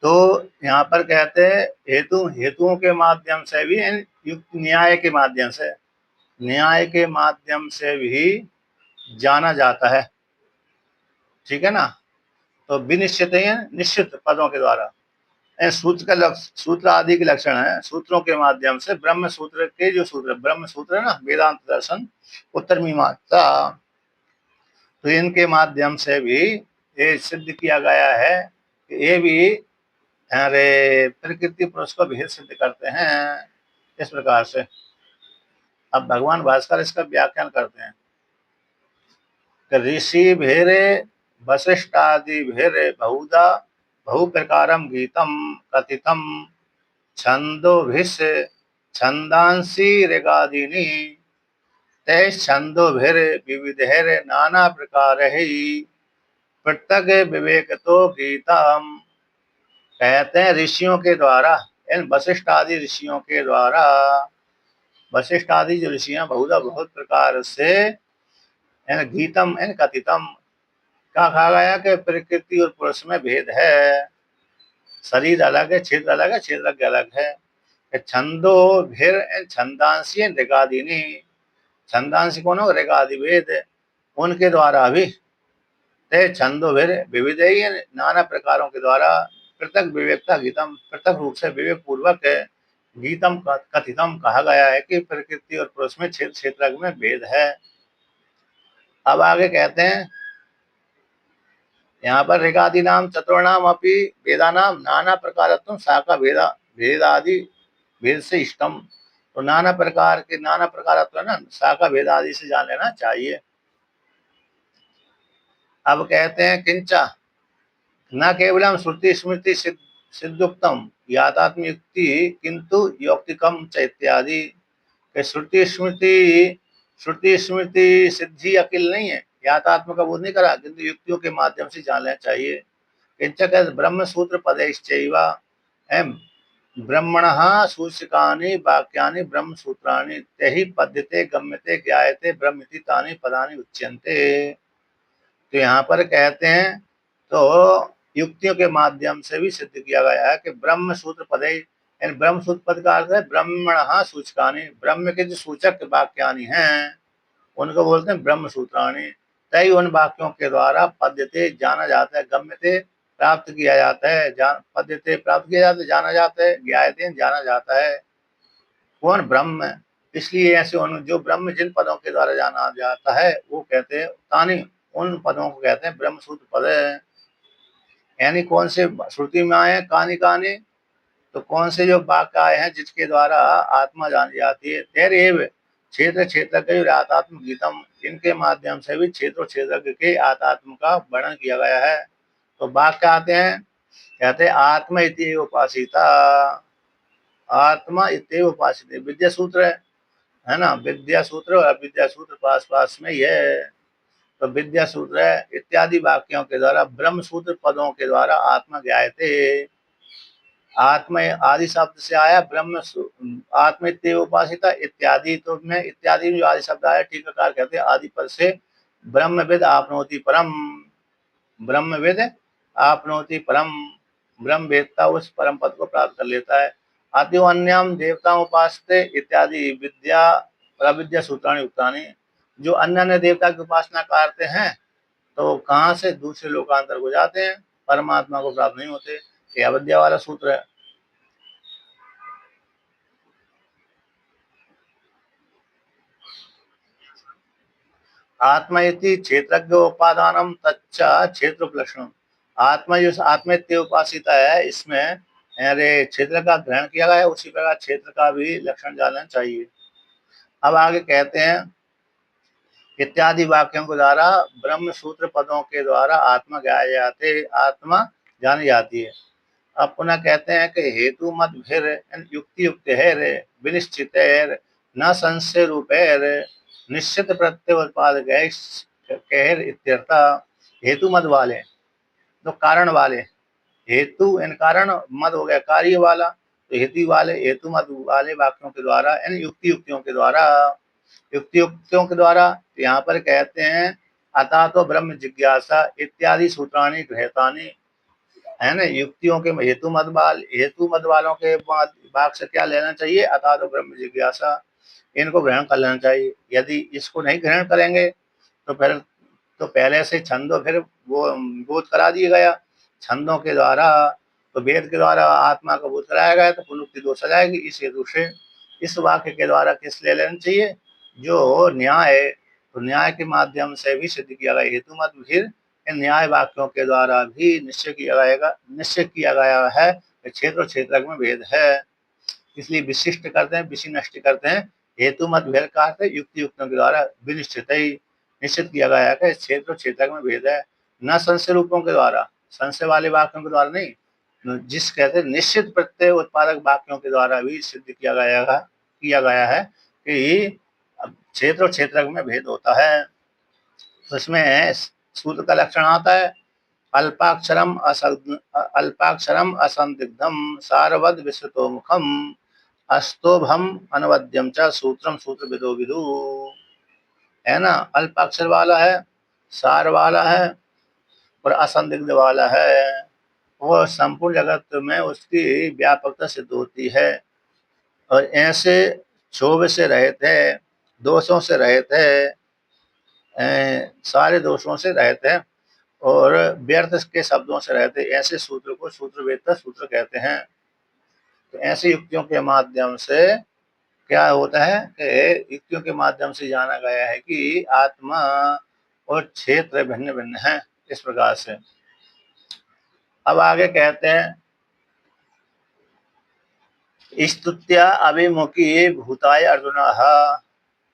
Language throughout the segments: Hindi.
तो यहाँ पर कहते हैं हेतुओं के माध्यम से भी, युक्त न्याय के माध्यम से भी जाना जाता है। ठीक है ना। तो विनिश्चित निश्चित पदों के द्वारा, सूत्र आदि के लक्षण है। सूत्रों के माध्यम से ब्रह्म सूत्र के जो सूत्र, ब्रह्म सूत्र है ना, वेदांत दर्शन, उत्तर मीमांसा, तो इनके माध्यम से भी ये सिद्ध किया गया है कि ये भी अरे प्रकृति पुरुष को भेद सिद्ध करते हैं। इस प्रकार से अब भगवान भास्कर इसका व्याख्यान करते हैं कि ऋषि भेरे वशिष्ठादि भेरे बहुधा बहु प्रकारम गीतम कथितम छंदोभिष छंदांसी ऋगादीनि तैश्छंदोभिर विविधैर नाना प्रकारैः पृथक विवेक तो गीतम। कहते हैं ऋषियों के द्वारा, इन वशिष्ठ आदि ऋषियों के द्वारा, वशिष्ठ आदि जो ऋषियां बहुधा बहुत प्रकार से गीतम कथितम, कहा गया कि प्रकृति और पुरुष में भेद है, शरीर अलग है, क्षेत्र अलग है, क्षेत्रज्ञ अलग है। छंदो भिर छंदांसी ऋगादीनि, छंदांसी कौन हो, ऋगादि वेद, उनके द्वारा भी ते छंदो भिर विविध, नाना प्रकारों के द्वारा पृथक विवेकता गीतम, पृथक रूप से विवेक पूर्वक गीतम कथितम कहा गया है कि प्रकृति और पुरुष में क्षेत्र क्षेत्रज्ञ में भेद है। अब आगे कहते हैं यहाँ पर ऋगादि नाम चतुर्णाम अपि वेदानाम नाना प्रकारत्व शाखा भेदादि भेद से इष्टम। तो नाना प्रकार के, नाना प्रकारत्व ना, शाखा भेद आदि से जान लेना चाहिए। अब कहते हैं किंचा न केवलम श्रुति स्मृति सिद्धुक्तम यातात्म युक्ति किंतु यौक्तिकम च इत्यादि। श्रुति स्मृति सिद्धि अकिल नहीं है, यातात्म का बोध नहीं करा, किंतु युक्तियों के माध्यम से जान लेना चाहिए। किंच ब्रह्म सूत्र पदैश्चैव ब्रह्मणः सूचकानि वाक्यानि ब्रह्म सूत्राणि तैहि पद्यते गम्यते ज्ञायते ब्रह्मिति तानि पदानि उच्यन्ते। तो यहाँ पर कहते हैं तो युक्तियों के माध्यम से भी सिद्ध किया गया है कि ब्रह्म सूत्र पदे, ब्रह्म सूत्र पद का अर्थ है ब्रह्मणः सूचकानि, ब्रह्म के जो सूचक वाक्यानि हैं उनको बोलते हैं ब्रह्म सूत्राणि। तय उन वाक्यों के द्वारा पद्यते जाना जाता है, गम्यते प्राप्त किया जाता है, पद्यते प्राप्त किया जाता है, जाना जाता है, ज्ञायते जाना जाता है। कौन, ब्रह्म। इसलिए ऐसे जो ब्रह्म जिन पदों के द्वारा जाना जाता है वो कहते हैं तानी, उन पदों को कहते हैं ब्रह्म सूत्र पद। यानी कौन से श्रुति में आए हैं, कानी कानी, तो कौन से जो वाक्य आए हैं जिसके द्वारा आत्मा जानी जाती है। तेरेव क्षेत्र क्षेत्र के आत्म गीतम, इनके माध्यम से भी क्षेत्र क्षेत्र के आत्म का वर्णन किया गया है। तो वाक्य आते हैं, कहते आत्मा इति उपासिता, आत्मा इत्येव उपासित, विद्या सूत्र है ना, विद्या सूत्र और अविद्या सूत्र पास पास में ये है। तो विद्या सूत्र है इत्यादि वाक्यों के द्वारा, ब्रह्म सूत्र पदों के द्वारा आत्मा ज्ञायते, आत्मा आदि शब्द से आया ब्रह्म, आत्मा इत्येव उपासिता इत्यादि, तो में इत्यादि जो आदि शब्द आया, टीकाकार कहते हैं आदि पद से ब्रह्मविद आपनोति परम, ब्रह्मविद आपनोति परम, ब्रह्म वेदता उस परम पद को प्राप्त कर लेता है। आदि अन्यम देवता उपासते इत्यादि विद्या अविद्या सूत्राणि युक्तानि, जो अन्य अन्य देवता की उपासना करते हैं तो कहाँ से दूसरे लोकांतर को जाते हैं, परमात्मा को प्राप्त नहीं होते। ये अविद्या वाला सूत्र है। आत्मा इति क्षेत्रज्ञ उपादानम तच्च क्षेत्रोपलक्षणम, आत्मा जो आत्मेत्य उपासिता है, इसमें अरे क्षेत्र का ग्रहण किया गया है, उसी प्रकार क्षेत्र का भी लक्षण जानना चाहिए। अब आगे कहते हैं इत्यादि वाक्यों के द्वारा ब्रह्म सूत्र पदों के द्वारा आत्मा गाया जाते, आत्मा जानी जाती है। अब पुनः कहते हैं कि हेतु मत भिर युक्ति युक्त है विनिश्चित न संशय रूपेर निश्चित प्रत्यय उत्पाद कहर इत्यर्था। हेतु मत वाले, तो कारण वाले, हेतु इन कारण, मद हो गया कार्य वाला, तो हेतु वाले, हेतु मत वाले वाक्यों के द्वारा, इन युक्ति युक्तियों के द्वारा, युक्ति युक्तियों के द्वारा यहाँ पर कहते हैं अतः तो ब्रह्म जिज्ञासा इत्यादि सूत्राणि गृहतानि, है ना। युक्तियों के हेतु मत वालों के वाक से क्या लेना चाहिए, अतः तो ब्रह्म जिज्ञासा, इनको ग्रहण कर लेना चाहिए। यदि इसको नहीं ग्रहण करेंगे तो फिर तो पहले से छंदों फिर वो बोध करा दिया गया छंदों के द्वारा, तो वेद के द्वारा आत्मा का बोध कराया गया, तो पुनरुक्ति दोष आ जाएगी। इस हेतु से इस वाक्य के द्वारा किस ले लेना चाहिए, जो न्याय, तो न्याय के माध्यम से भी सिद्ध किया गया हेतु मत, फिर इन न्याय वाक्यों के द्वारा भी निश्चय किया गया है कि क्षेत्र और क्षेत्रज्ञ में भेद है। इसलिए विशिष्ट करते हैं, विशिष्ट करते हैं, हेतु मत भेद का अर्थ युक्ति युक्तों के द्वारा विनिश्चित ही निश्चित किया गया है कि क्षेत्र और क्षेत्रज्ञ में भेद है, न संशय रूपों के द्वारा, संशय वाले वाक्यों के द्वारा नहीं, जिस कहते हैं निश्चित प्रत्यय उत्पादक वाक्यों के द्वारा भी सिद्ध किया गया है कि क्षेत्र और क्षेत्रज्ञ में भेद होता है। तो इसमें सूत्र का लक्षण आता है, अल्पाक्षरम असंदिग्धम सारवद विस्तृतोमुखम अस्तोभम अनवद्यम च सूत्रम सूत्र विदो विदु। है ना, अल्पाक्षर वाला है, सार वाला है और असंदिग्ध वाला है, वो संपूर्ण जगत में उसकी व्यापकता सिद्ध होती है, और ऐसे क्षोभ से रहित है, दोषों से रहित है, सारे दोषों से रहित है और व्यर्थ के शब्दों से रहते, ऐसे सूत्र को सूत्रवेत्ता सूत्र कहते हैं। तो ऐसी युक्तियों के माध्यम से क्या होता है कि युक्तियों के माध्यम से जाना गया है कि आत्मा और क्षेत्र भिन्न भिन्न हैं, इस प्रकार से। अब आगे कहते हैं, स्तुत्या अभिमुखी भूताय अर्जुन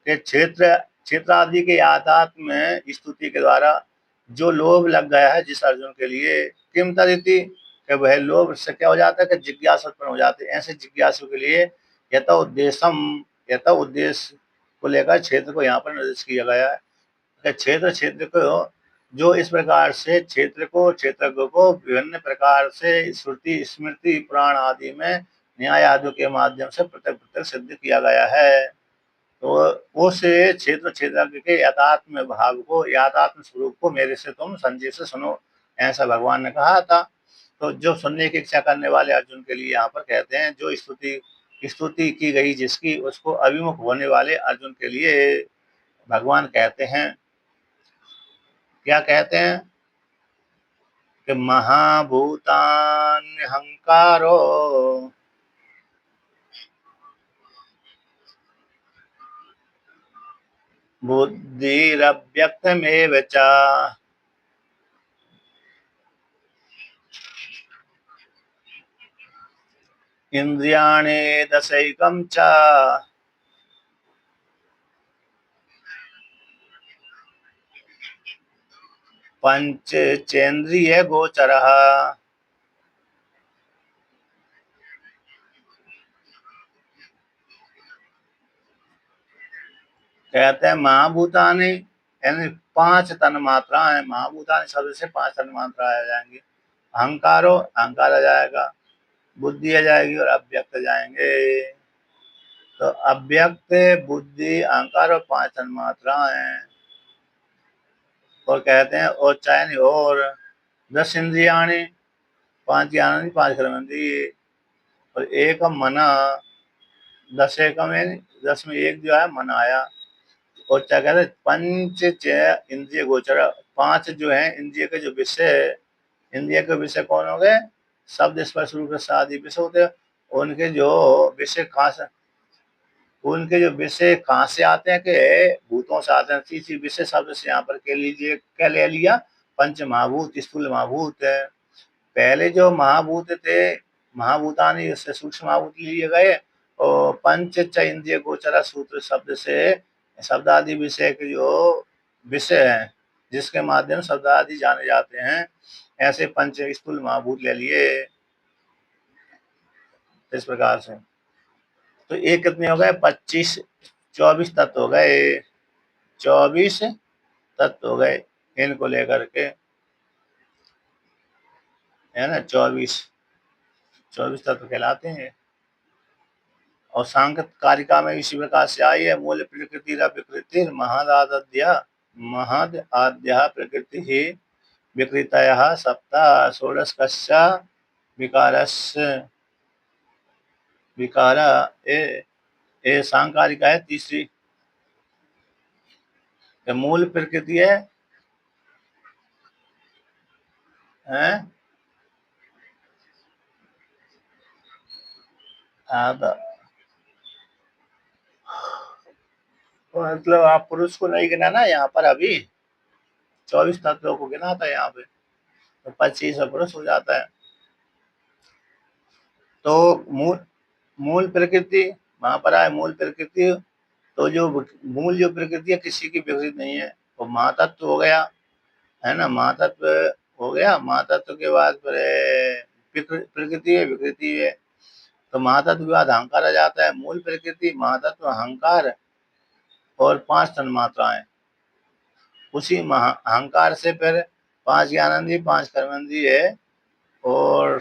के क्षेत्र क्षेत्र आदि के आध्यात्म में स्तुति के द्वारा जो लोभ लग गया है जिस अर्जुन के लिए, किम तदिति, कि वह लोभ से क्या हो जाता है कि जिज्ञासा उत्पन्न हो जाती है। ऐसे जिज्ञासु के लिए यथा उद्देश्य को लेकर क्षेत्र को यहाँ पर निर्देश किया गया है कि क्षेत्र को जो इस प्रकार से क्षेत्रज्ञ को विभिन्न प्रकार से श्रुति स्मृति पुराण आदि में न्याय आदि के माध्यम से प्रत्यक्ष प्रत्यक्ष सिद्ध किया गया है। तो उस क्षेत्रज्ञ के यथात्म भाव को, यथात्म स्वरूप को मेरे से तुम संजीव से सुनो, ऐसा भगवान ने कहा था। तो जो सुनने की इच्छा करने वाले अर्जुन के लिए यहाँ पर कहते हैं, जो स्तुति की गई जिसकी, उसको अभिमुख होने वाले अर्जुन के लिए भगवान कहते हैं, क्या कहते हैं कि महाभूतान्यहंकारो बुद्धिरव्यक्तमेव च इंद्रियाणि दशैकं च पंचचेन्द्रिय गोचरः। कहते हैं महाभूतानि यानी 5 तन मात्राएं, महाभूतानि शब्द से 5 तन मात्राएं आ जाएंगी। अहंकारो, अहंकार आ जाएगा, बुद्धि आ जाएगी और अव्यक्त जाएंगे। तो अव्यक्त, बुद्धि, अहंकार और 5 तन मात्राएं, और कहते हैं और चयन और 10 इंद्रियाणि, 5 ज्ञान 5 कर्मेंद्रिय और एक मना, 10 एकम यानी 10 में एक जो है मन आया। और क्या कहते हैं पंच इंद्रिय गोचर, 5 जो है इंद्रिय के जो विषय, इंद्रिय के विषय कौन हो गए, शब्द स्पर्श रूप आदि विषय होते हैं। उनके जो विषय कहाँ से आते हैं कि भूतों से आते हैं। तीसरी विषय शब्द से यहाँ पर कह लीजिए, क्या ले लिया, पंच महाभूत, स्थूल महाभूत है। पहले जो महाभूत थे, महाभूतानि उससे सूक्ष्म महाभूत लिए गए, और पंच इंद्रिय गोचर सूत्र शब्द से शब्द आदि विषय के जो विषय हैं जिसके माध्यम शब्द आदि जाने जाते हैं, ऐसे पंच स्थूल महाभूत ले लिए इस प्रकार से। तो एक कितने हो गए, 25, 24 तत्व हो गए, 24 तत्व हो गए इनको लेकर के, है ना, 24 तत्व कहलाते हैं। और सांख्य कारिका में इसी प्रकार से आई है, मूल प्रकृति विकृति महद आद्या प्रकृति ही विकृतयः सप्त षोडशकस्य विकारस्य विकार ए सांकारिका है तीसरी, मूल प्रकृति है मतलब आप पुरुष को नहीं गिना ना यहाँ पर, अभी 24 तत्वों को गिना था यहाँ पे, तो 25 पुरुष हो जाता है। तो मूल मूल प्रकृति वहां पर आए, मूल प्रकृति, तो जो मूल जो प्रकृति है किसी की विकृत नहीं है, तो महातत्व हो गया, है ना, महातत्व हो गया। महातत्व के बाद फिर प्रकृति है, विकृति है, तो महातत्व के बाद अहंकार आ जाता है। मूल प्रकृति, महातत्व, अहंकार और 5 तन्मात्राएं, उसी अहंकार से फिर 5 ज्ञानेंद्रिय, 5 कर्मेंद्रिय है, और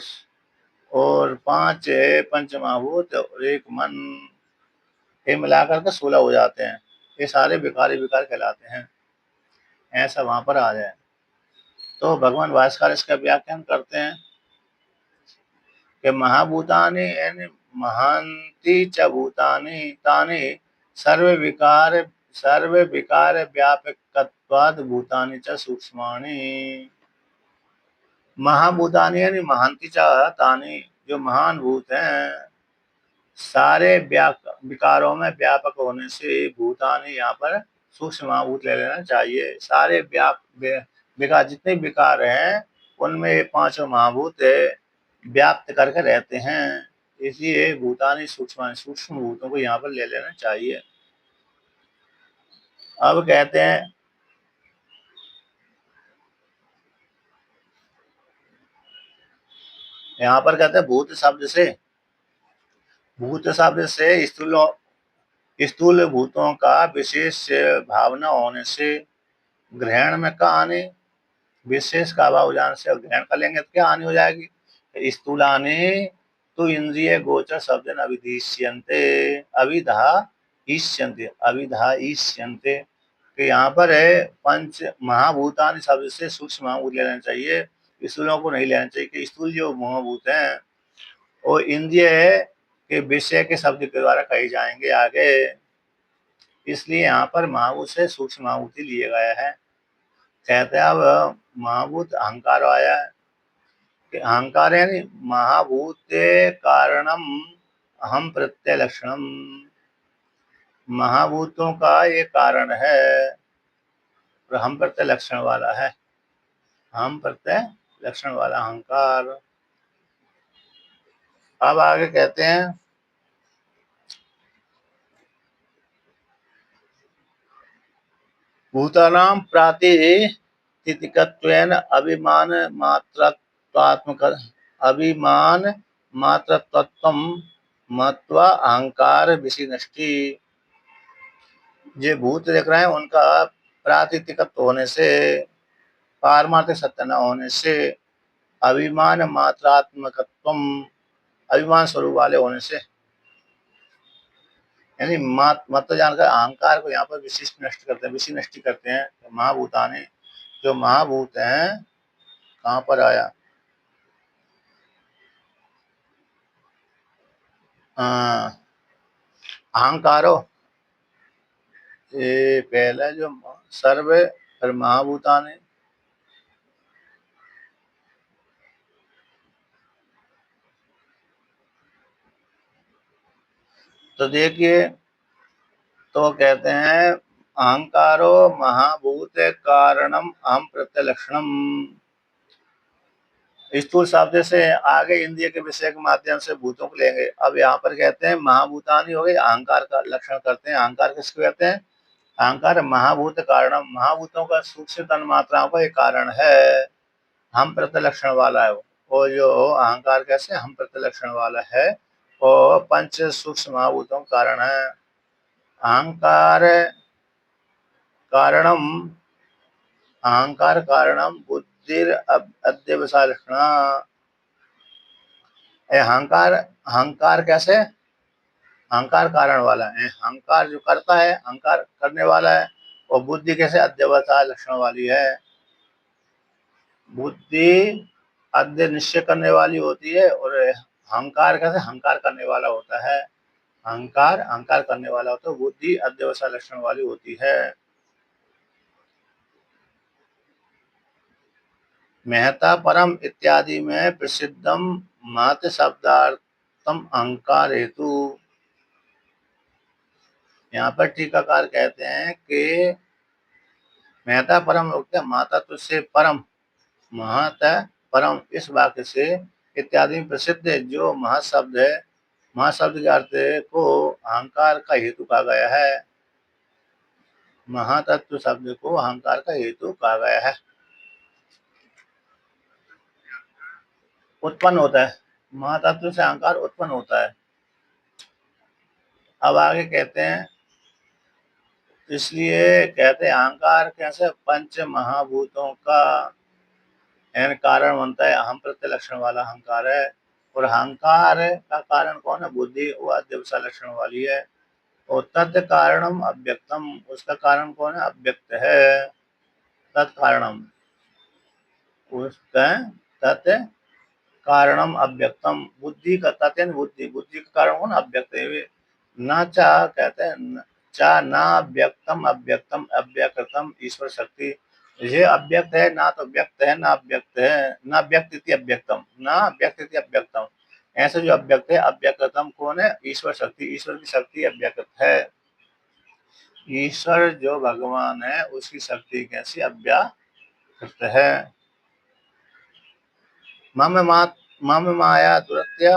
5 पंचमहाभूत और 1 मन, ये मिलाकर के 16 हो जाते हैं। ये सारे विकार विकार कहलाते हैं, ऐसा वहां पर आ जाए। तो भगवान भास्कर इसका व्याख्यान करते हैं कि महाभूतानि यानी महांति च भूतानि तानि सर्व विकार व्यापकत्वाद भूतानि च सूक्ष्माणि। महाभूतानि यानी महांति च तानि, जो महान भूत हैं, सारे विकारों में व्यापक होने से भूतानि यहाँ पर सूक्ष्म महाभूत ले लेना चाहिए। सारे विकार, जितने विकार हैं उनमें ये 5 महाभूत व्याप्त करके रहते हैं, इसलिए भूतानि सूक्ष्म भूतों को यहाँ पर ले लेना चाहिए। अब कहते हैं यहाँ पर, कहते हैं भूत शब्द से स्थूल भूतों का विशेष भावना होने से, ग्रहण में का आने, विशेष का अभाव जान से ग्रहण कर लेंगे तो क्या हानि हो जाएगी। स्थूलाने तो इंद्रिय गोचर शब्द अविधिष्यन्ते, अविधा ईष्यन्ते, कि यहाँ पर है पंच महाभूतानि शब्द से सूक्ष्म महाभूत लेना चाहिए, स्थूलों को नहीं लेना चाहिए, कि स्थूल जो महाभूत हैं और इंद्रिय के विषय के शब्द के द्वारा कहे जाएंगे आगे, इसलिए यहाँ पर महाभूत से सूक्ष्म महाभूत ही लिए गया है। कहते हैं अब महाभूत अहंकार आया है, कि अहंकार यानी महाभूत कारणम अहम प्रत्यय लक्षणम, महाभूतों का ये कारण है और हम प्रत्यय लक्षण वाला है, हम प्रत्यय लक्षण वाला अहंकार। अब आगे कहते हैं भूतानां प्रातिथितिकत्वेन अभिमान मात्रत्वं मत्वा अहंकार विशिनष्टि। ये भूत देख रहे हैं उनका प्रातिथिकत्व होने से, पारमार्थिक सत्य न होने से, अभिमान मात्रात्मकत्वम, अभिमान स्वरूप वाले होने से, यानी मत जानकर अहंकार को यहाँ पर विशिष्ट नष्ट करते हैं, विशि नष्टि करते हैं। महाभूतानि, जो महाभूत हैं, कहाँ पर आया, अहंकारो, ये पहले जो सर्व, फिर महाभूतानि, तो देखिए, तो कहते हैं अहंकारो महाभूत कारणम अहम प्रत्यय लक्षणम, स्थूल शब्द से आगे इंद्रिय के विषय के माध्यम से भूतों को लेंगे। अब यहाँ पर कहते हैं महाभूतानि हो गए, अहंकार का लक्षण करते हैं। अहंकार किसको कहते हैं, अहंकार महाभूत कारणम, महाभूतों का सूक्ष्म तन मात्राओं का एक कारण है, हम प्रत्यय लक्षण वाला है वो जो अहंकार कैसे हम प्रत्यय लक्षण वाला है, और पंच सूक्ष्म महाभूतों का कारण है। अहंकार कारणम, अहंकार कारणम बुद्धिर अध्यवसाय लक्षण, अहंकार, अहंकार कैसे, अहंकार कारण वाला है, अहंकार जो करता है, अहंकार करने वाला है, और बुद्धि कैसे अध्यवसाय लक्षण वाली है। बुद्धि अद्य निश्चय करने वाली होती है, और अहंकार कैसे अहंकार करने वाला होता है, अहंकार करने वाला होता है, बुद्धि अध्यवसाय लक्षण वाली होती है। मेहता परम इत्यादि में प्रसिद्धम महत शब्दार्थम अहंकार हेतु। यहाँ पर टीकाकार कहते हैं कि मेहता परम माता तुझसे परम, महत परम इस वाक्य से इत्यादि में प्रसिद्ध जो महाशब्द है, महाशब्द के अर्थ को अहंकार का हेतु कहा गया है। महातत्व शब्द को अहंकार का हेतु कहा गया है। उत्पन्न होता है, महातत्व से अहंकार उत्पन्न होता है। अब आगे कहते हैं, इसलिए कहते हैं अहंकार कैसे पंच महाभूतों का कारण बनता है, अहम प्रत्यय लक्षण वाला अहंकार है। और अहंकार का कारण कौन है? बुद्धि, वो अध्यवसाय लक्षण वाली है। और तत् कारणम अव्यक्तम, उसका कारण कौन है? अव्यक्त है। तत्कारणम, उसका तत् कारणम अव्यक्तम, बुद्धि का तत् बुद्धि, बुद्धि का कारण कौन? अव्यक्त है। न चा कहते हैं चा ना अव्यक्तम अव्यक्तम अव्यक्तम ईश्वर शक्ति, ये अव्यक्त है, ना तो व्यक्त है ना अव्यक्त है, ना व्यक्त इति अव्यक्तम, ना व्यक्त इति अव्यक्तम। ऐसे जो अव्यक्त है, अव्यक्तम कौन है? ईश्वर शक्ति, ईश्वर की शक्ति अव्यक्त है। ईश्वर जो भगवान है उसकी शक्ति कैसी? अव्यक्त है। मम माया दुरत्य,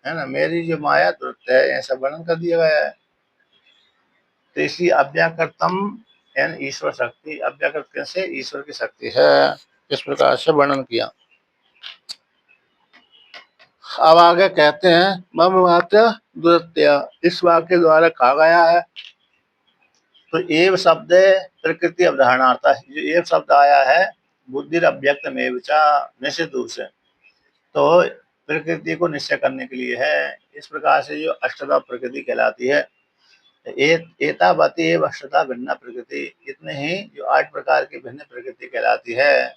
है ना, मेरी जो माया दुरत्य है, ऐसा वर्णन कर दिया गया है। तो इसलिए अव्याकृतम यानी ईश्वर शक्ति, अव्याकृत कैसे? ईश्वर की शक्ति है। इस प्रकार से वर्णन किया। अब आगे कहते हैं मम मात्र दुरत्य, इस वाक्य द्वारा कहा गया है। तो एव शब्द प्रकृति अवधारणार्थ है। जो एव शब्द आया है बुद्धि अव्यक्त में विचा निश्चित रूप से, तो प्रकृति को निश्चय करने के लिए है। इस प्रकार से जो अष्टधा प्रकृति कहलाती है, एतावती एव अष्टधा भिन्न प्रकृति, इतने ही जो 8 प्रकार की भिन्न प्रकृति कहलाती है।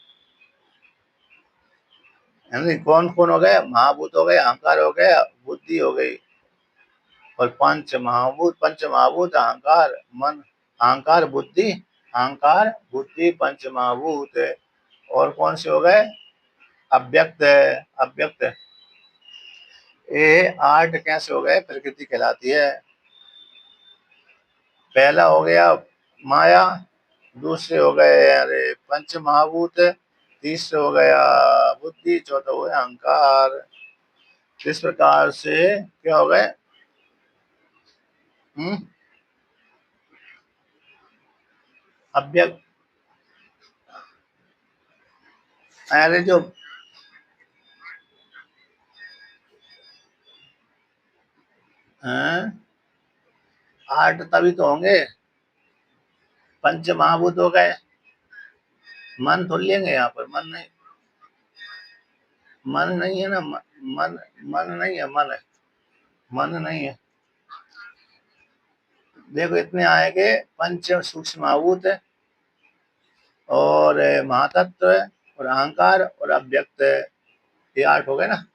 कौन कौन हो गए? महाभूत हो गए, अहंकार हो गया, बुद्धि हो गई, और पंच महाभूत अहंकार मन, अहंकार बुद्धि पंच महाभूत। और कौन से हो गए? अव्यक्त, अव्यक्त। ये 8 कैसे हो गए? प्रकृति कहलाती है। पहला हो गया माया, दूसरे हो गए अरे पंच महाभूत, तीसरे हो गया बुद्धि, चौथा हो गया अहंकार। इस प्रकार से क्या हो गए? अव्यक्त, अरे जो 8 तभी तो होंगे। पंच महाभूत हो गए, मन थोड़ी लेंगे यहाँ पर, मन नहीं है ना, मन नहीं है, मन नहीं है। देखो इतने आएंगे, पंच सूक्ष्म महाभूत और महातत्व और अहंकार और अव्यक्त, ये 8 हो गए ना।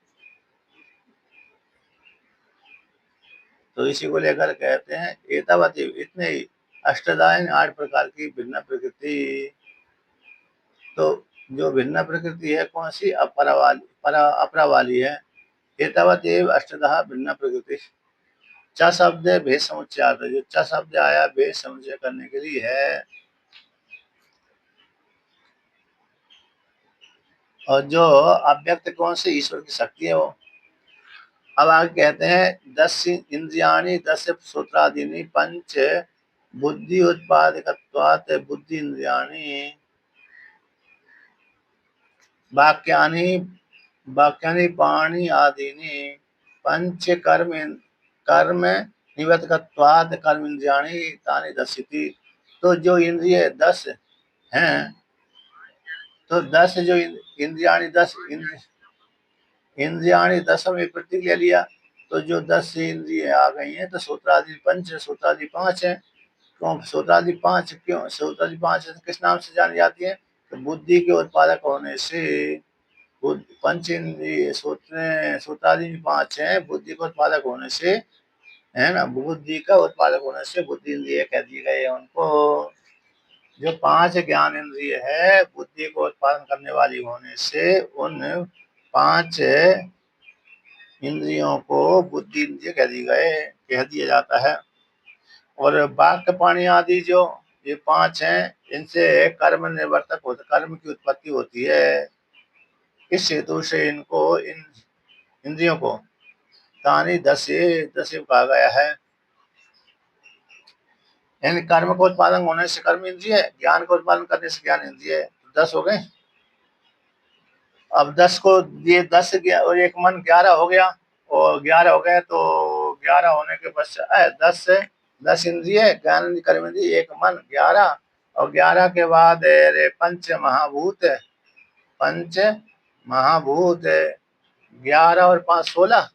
तो इसी को लेकर कहते हैं एतावती, इतने ही अष्टदायन 8 प्रकार की भिन्न प्रकृति। तो जो भिन्न प्रकृति है कौन सी? अपरा वाली है। एतावत एव अष्टधा भिन्न प्रकृति। च शब्द भेद समुच्चयार्थ, जो च शब्द आया भेद समुच्चय करने के लिए है। और जो अव्यक्त कौन से? ईश्वर की शक्ति है वो। अब आगे कहते हैं 10 इंद्रियाणि 10 सूत्रादीनि पंच बुद्धि उत्पादकत्वात् बुद्धि इंद्रियाणि वाक्यानि पाणि आदीनि पंच कर्म निवर्तकत्वात् कर्म इंद्रियाणि तानि दस्यति। तो जो इंद्रिय 10 हैं, तो 10 जो इंद्रियाणि 10 इंद्रियाणि 10 में प्रतीक ले लिया, तो जो 10 इंद्रिय आ गई हैं, तो सूत्रादि पंच, सूत्रादि 5 है। तो सूत्रादि 5 क्यों? सूत्रादि 5 किस नाम से जानी जाती है? तो बुद्धि के उत्पादक होने से पंच इंद्रिय सूत्रादि 5 है, बुद्धि के उत्पादक होने से, है ना, बुद्धि का उत्पादक होने से बुद्धि इंद्रिय कह दिए गए उनको। जो 5 ज्ञान इंद्रिय है बुद्धि को उत्पादन करने वाली होने से उन 5 इंद्रियों को बुद्धि इंद्रिय कह दिया जाता है। और वाक्य पाणी आदि जो ये 5 हैं, इनसे कर्म निवर्तक होता, कर्म की उत्पत्ति होती है। इस हेतु से इनको, इन इंद्रियों को तानी दस्य कहा गया है। यानी कर्म को उत्पादन होने से कर्म इंद्रिय, ज्ञान को उत्पादन करने से ज्ञान इंद्रिय, 10 हो गए। अब 10 को ये 10 और एक मन 11 हो गया, और 11 हो गए तो 11 होने के पश्चात 10 इंद्रिय, ज्ञान कर्म इंद्रिय, एक मन 11, और 11 के बाद पंच महाभूत 11 और 5 16,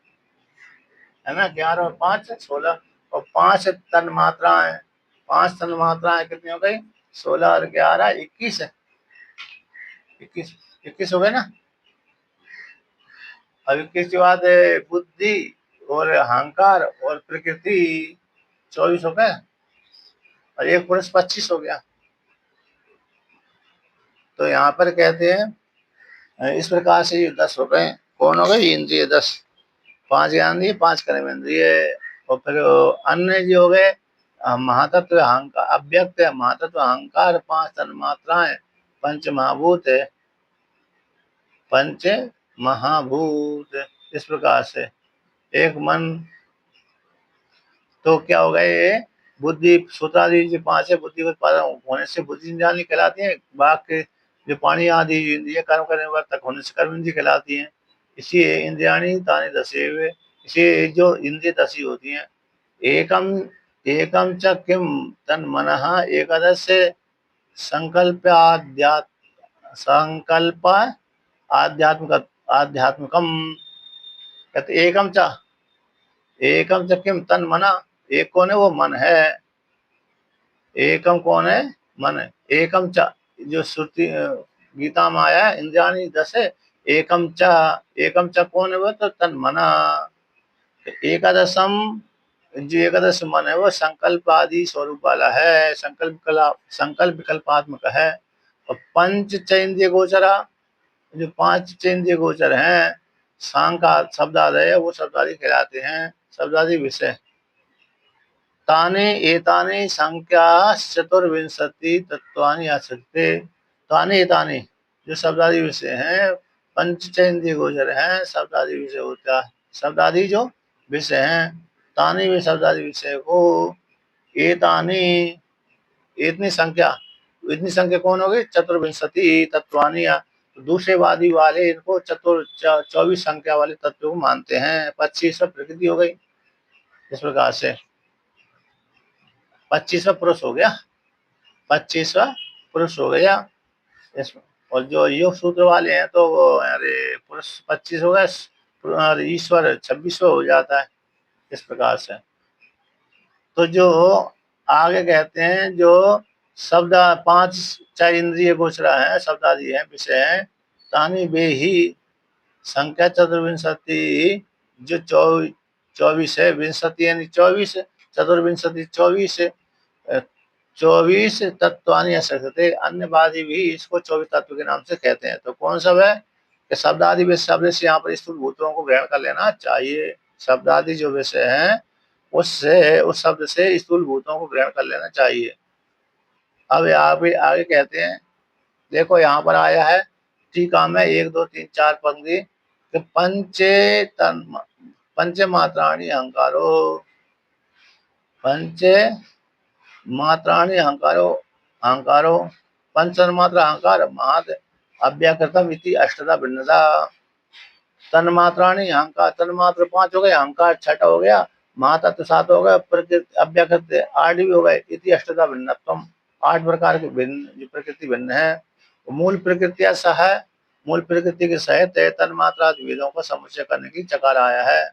है ना, 11 और 5 16, और 5 तन मात्राएं, 5 तन मात्राएं कितनी हो गई, 16 और 11 21 21 हो गए ना। अब 21 के बाद बुद्धि और अहंकार और प्रकृति 24 हो गए, और एक पुरुष 25 हो गया। तो यहाँ पर कहते हैं इस प्रकार से ये 10 हो गए। कौन हो गए, इंद्रिय 10, 5 ज्ञान इंद्रिय, 5 कर्म इंद्रिय, और फिर अन्य जो हो गए महातत्व अहंकार, अव्यक्त महातत्व अहंकार, 5 तन मात्राएं, पंच महाभूत, इस प्रकार से एक मन। तो क्या हो गए, बुद्धि सूत्रादि जो 5 है, बुद्धि उत्पादन होने से बुद्धि इंद्रियां कहलाती है। बाकी जो पानी आदि इंद्रिय कर्म करने वर्तक होने से कर्म इंद्रिय कहलाती है। इसी इंद्रियाणी तानी दशे हुए, इसी जो इंद्रिय 10 होती हैं। एकम एकम च किम तन मनः एकादश संकल्प आध्यात्मिकम, कहते एकम च किम तन मना, एक कौन है, वो मन है। एकम कौन है, मन है। एकम च, जो श्रुति गीता में आया है, इंद्रियाणी 10 है। एकम च कौन है, वो तो तन मना। एकादशम, जो एकादश मन है वो संकल्प आदि स्वरूप वाला है, संकल्प विकल्पात्मक है। और पंच चैन्द्रिय गोचरा, जो 5 चैन्द्रिय गोचर हैं, सांका शब्दादय, वो शब्दादि कहलाते हैं, शब्दादि विषय। ताने एताने संख्या चतुर्विंशति तत्वानि आश्रिते, ताने एताने जो शब्दादि विषय हैं, पंचचेंद्रिय गोचर हैं, शब्दादि विषय होता है, शब्दादि जो विषय हैं, ताने वे शब्दादि विषय को, एताने इतनी संख्या कौन हो गई, चतुर्विंशति तत्वानि, दूसरे वादी वाले इनको 24 संख्या वाले तत्वों को मानते हैं। 25 प्रकृति हो गई। इस प्रकार से 25वां पुरुष हो गया, 25वां पुरुष हो गया इसमें। और जो योग सूत्र वाले हैं तो वो अरे पुरुष 25 हो गया और ईश्वर 26वां हो जाता है, इस प्रकार से। तो जो आगे कहते हैं, जो शब्द 5 चार इंद्रिय गोचरा है, शब्दादि है, विषय है, तानी वे ही संख्या चतुर्विंशति, जो 24 है, विंशति यानी 24, चतुर्विंशति 24 तत्वानि असक्ते, अन्यवादी भी इसको 24 तत्व के नाम से कहते हैं। तो कौन सब है कि शब्दादि विषय शब्द से यहाँ पर स्थूल भूतों को ग्रहण कर लेना चाहिए। शब्दादि जो विषय है उससे, उस शब्द से स्थूल भूतों को ग्रहण कर लेना चाहिए। अब यहाँ पे आगे कहते हैं, देखो यहाँ पर आया है टीका में 1 2 3 4 पंक्ति, पंच मात्राणी अहंकारो, पंच मात्राणी अहंकारो पंचमात्र अहंकार महद अव्याकृतम इति अष्टधा भिन्नता। तन्मात्राणी अहंकार, तन्मात्र 5 हो गए, अहंकार 6 हो गया, महातत्व 7 हो गए, प्रकृति अव्याकृत 8 भी हो गए, इति अष्टधा भिन्नत्वम, 8 प्रकार के भिन्न जो प्रकृति भिन्न है। मूल प्रकृतिया सह, मूल प्रकृति के सहित तन्मात्रा वेदों को समुच्चय करने की चकार आया है।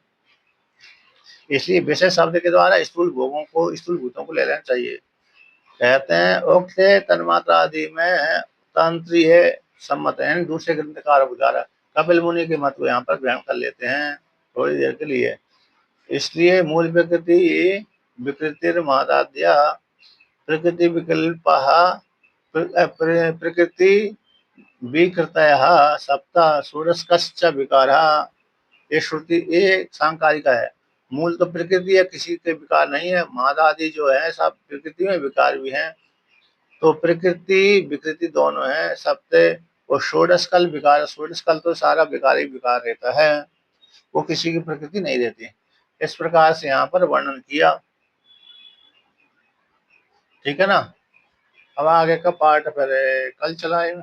इसलिए विषय शब्द के द्वारा स्थूल भोगों को, स्थूल भूतों को ले लेना चाहिए। कहते हैं उक्त तन्मात्रा आदि में मतांतरी है, सम्मत है, दूसरे ग्रंथकार वगैरह कपिल मुनि के मत को यहाँ पर ग्रहण कर लेते हैं थोड़ी देर के लिए। इसलिए मूल प्रकृति विकृतिर्मादाद्या प्रकृति विकल्प प्रकृति विकृतयः सप्त षोडशकश्च विकारः। ये श्रुति ये सांकारिका है। मूल तो प्रकृति है, किसी के विकार नहीं है। मादादि जो है सब प्रकृति में विकार भी हैं। तो प्रकृति विकृति दोनों है सप्ते और षोडश कल विकार। षोडश कल तो सारा विकार ही विकार रहता है, वो किसी की प्रकृति नहीं रहती। इस प्रकार से यहाँ पर वर्णन किया। ठीक है ना। अब आगे का पार्ट फिर कल चलाएंगे।